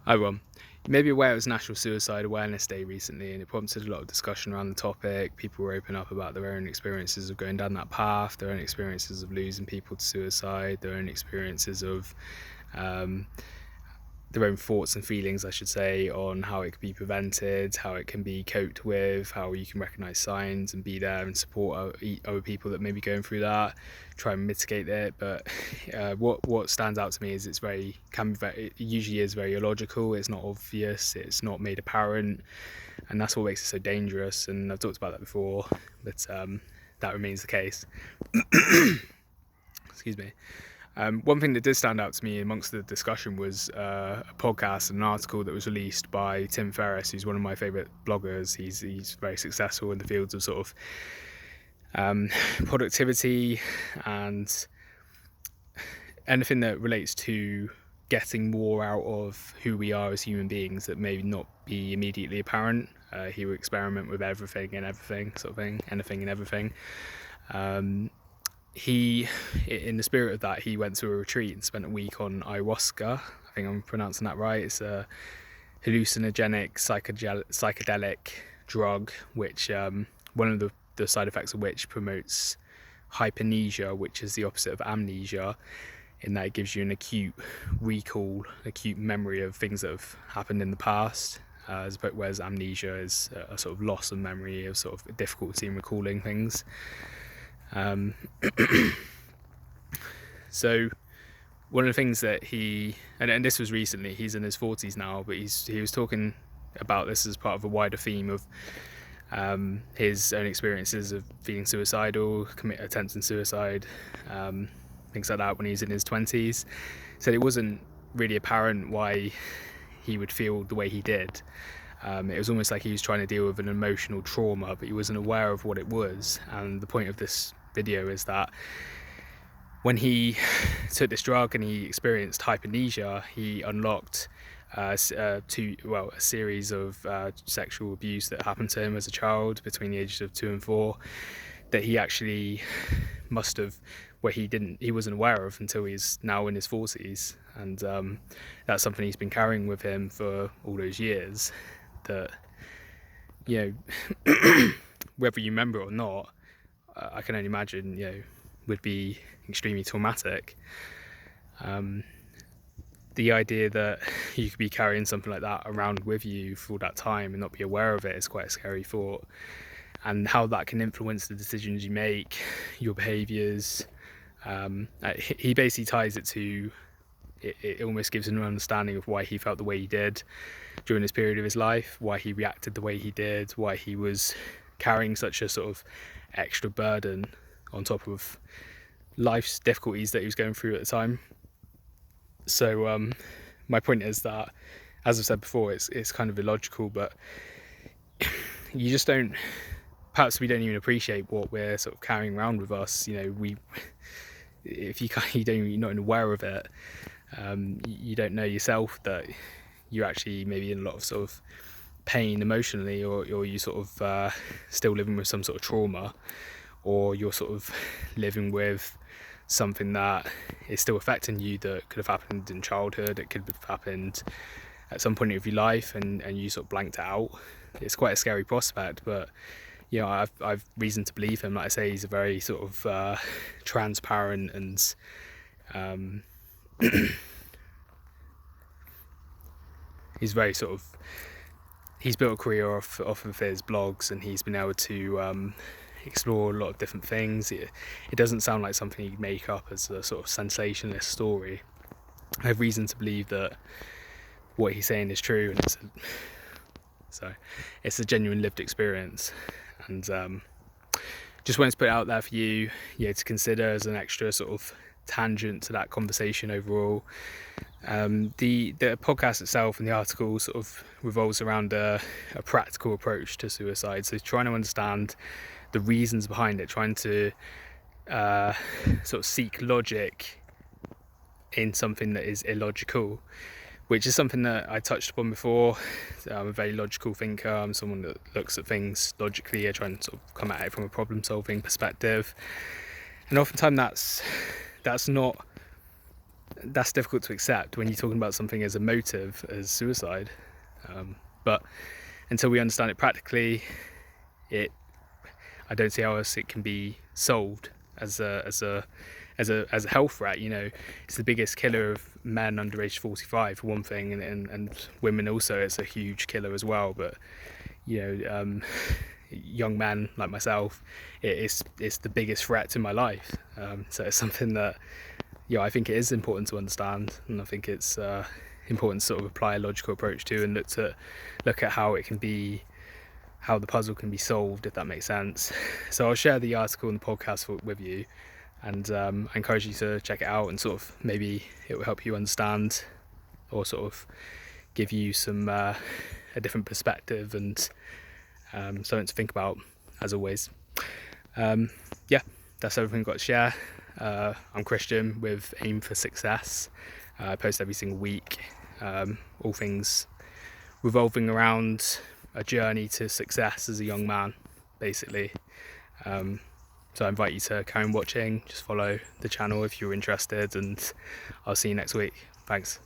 You may be aware it was National Suicide Awareness Day recently, and it prompted a lot of discussion around the topic. People were open up about their own experiences of going down that path, their own experiences of losing people to suicide, their own experiences of their own thoughts and feelings, I should say, on how it can be prevented, how it can be coped with, how you can recognise signs and be there and support other people that may be going through that, try and mitigate it. But what stands out to me is it usually is very illogical, it's not obvious, it's not made apparent, and that's what makes it so dangerous. And I've talked about that before, but that remains the case. Excuse me. One thing that did stand out to me amongst the discussion was a podcast and an article that was released by Tim Ferriss, who's one of my favourite bloggers. He's very successful in the fields of sort of productivity and anything that relates to getting more out of who we are as human beings that may not be immediately apparent. He would experiment with everything and everything, sort of thing, anything and everything. He, in the spirit of that, he went to a retreat and spent a week on ayahuasca. I think I'm pronouncing that right. It's a hallucinogenic psychedelic drug, which one of the side effects of which promotes hyponysia, which is the opposite of amnesia, in that it gives you an acute recall, acute memory of things that have happened in the past, whereas amnesia is a sort of loss of memory, of sort of difficulty in recalling things. So one of the things that he, and this was recently, he's in his 40s now, but he was talking about this as part of a wider theme of his own experiences of feeling suicidal, attempting suicide, things like that when he was in his 20s. Said it wasn't really apparent why he would feel the way he did. It was almost like he was trying to deal with an emotional trauma, but he wasn't aware of what it was. And the point of this video is that when he took this drug and he experienced hyponysia, he unlocked a series of sexual abuse that happened to him as a child between the ages of 2 and 4 that he actually must have, he wasn't aware of until he's now in his 40s. And that's something he's been carrying with him for all those years, that, you know, whether you remember it or not, I can only imagine, you know, would be extremely traumatic. The idea that you could be carrying something like that around with you for all that time and not be aware of it is quite a scary thought. And how that can influence the decisions you make, your behaviours. He basically ties it to, it almost gives an understanding of why he felt the way he did during this period of his life, why he reacted the way he did, why he was carrying such a sort of extra burden on top of life's difficulties that he was going through at the time. So my point is that, as I've said before, it's kind of illogical, but you just don't, perhaps we don't even appreciate what we're sort of carrying around with us. You know, if you're not aware of it, you don't know yourself that you're actually maybe in a lot of sort of pain emotionally, or you sort of still living with some sort of trauma, or you're sort of living with something that is still affecting you that could have happened in childhood, it could have happened at some point of your life, and you sort of blanked it out. It's quite a scary prospect, but you know, I've reason to believe him. Like I say, he's a very sort of transparent and he's very sort of, he's built a career off of his blogs, and he's been able to explore a lot of different things. It doesn't sound like something you'd make up as a sort of sensationalist story. I have reason to believe that what he's saying is true, and it's a genuine lived experience. And just wanted to put it out there for you, to consider as an extra sort of tangent to that conversation overall. The podcast itself and the article sort of revolves around a practical approach to suicide, so trying to understand the reasons behind it, trying to sort of seek logic in something that is illogical, which is something that I touched upon before. I'm a very logical thinker. I'm someone that looks at things logically. I try and sort of come at it from a problem-solving perspective, and oftentimes that's not that's difficult to accept when you're talking about something as emotive as suicide. But until we understand it practically, I don't see how else it can be solved as a health threat. It's the biggest killer of men under age 45 for one thing, and women also. It's a huge killer as well. But young men like myself, it's the biggest threat to my life. So it's something that I think it is important to understand, and I think it's important to sort of apply a logical approach to, and look at how the puzzle can be solved, if that makes sense. So I'll share the article and the podcast with you, and I encourage you to check it out, and sort of maybe it will help you understand, or sort of give you some a different perspective, and something to think about, as always. That's everything I've got to share. I'm Christian with Aim for Success. I post every single week, all things revolving around a journey to success as a young man, basically. So I invite you to carry on watching. Just follow the channel if you're interested, and I'll see you next week. Thanks.